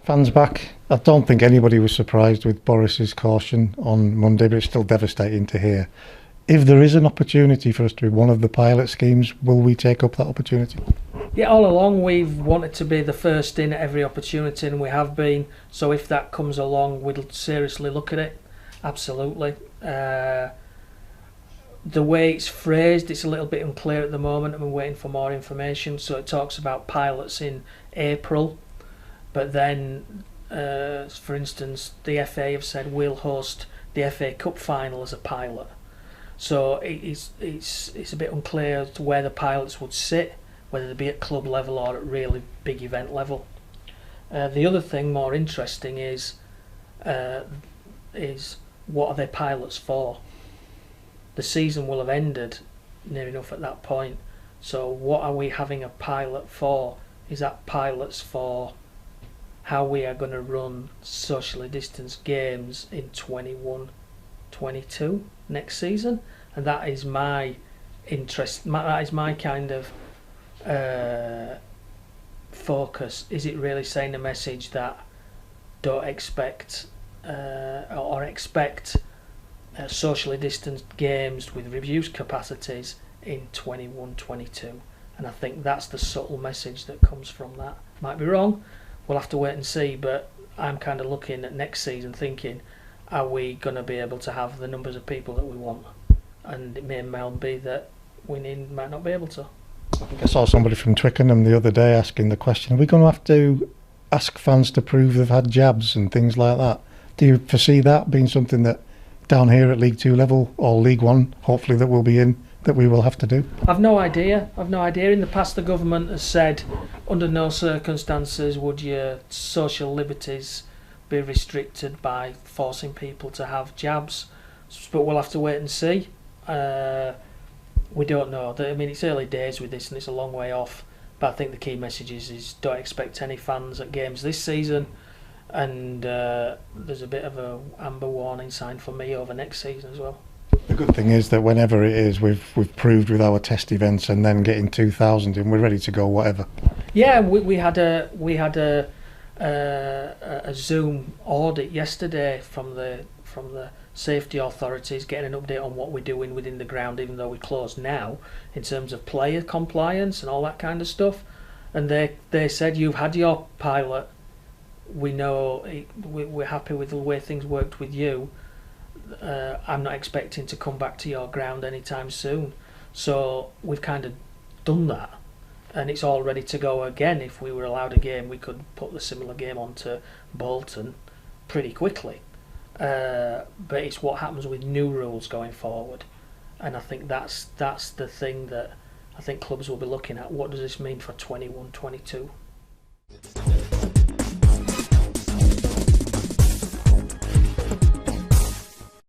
Fans back. I don't think anybody was surprised with Boris's caution on Monday, but it's still devastating to hear. If there is an opportunity for us to be one of the pilot schemes, will we take up that opportunity? Yeah, all along we've wanted to be the first in at every opportunity, and we have been. So if that comes along, we'll seriously look at it. Absolutely. The way it's phrased, it's a little bit unclear at the moment, and we're waiting for more information. So it talks about pilots in April, but then, for instance, the FA have said we'll host the FA Cup final as a pilot. So it's a bit unclear as to where the pilots would sit, whether they be at club level or at really big event level. The other thing more interesting is what are they pilots for? The season will have ended near enough at that point. So what are we having a pilot for? Is that pilots for how we are going to run socially distanced games in 21-22 next season? And that is my interest. That is my kind of focus. Is it really saying a message that don't expect or expect socially distanced games with reduced capacities in 21-22? And I think that's the subtle message that comes from that. Might be wrong, we'll have to wait and see, but I'm kind of looking at next season thinking, are we going to be able to have the numbers of people that we want? And it may well be that we might not be able to. I think I saw somebody from Twickenham the other day asking the question, are we going to have to ask fans to prove they've had jabs and things like that? Do you foresee that being something that down here at League 2 level or League 1, hopefully that we'll be in, that we will have to do? I've no idea. In the past the government has said under no circumstances would your social liberties be restricted by forcing people to have jabs, but we'll have to wait and see. We don't know. I mean, it's early days with this and it's a long way off, but I think the key message is don't expect any fans at games this season, and there's a bit of a amber warning sign for me over next season as well. The good thing is that whenever it is, we've proved with our test events and then getting 2,000 in, we're ready to go whatever. Yeah, we had a Zoom audit yesterday from the safety authorities, getting an update on what we're doing within the ground, even though we're closed now, in terms of player compliance and all that kind of stuff. And they said, you've had your pilot, we know we're happy with the way things worked with you. I'm not expecting to come back to your ground anytime soon. So we've kind of done that, and it's all ready to go again. If we were allowed a game, we could put the similar game onto Bolton pretty quickly. But it's what happens with new rules going forward, and I think that's the thing that I think clubs will be looking at. What does this mean for 21-22?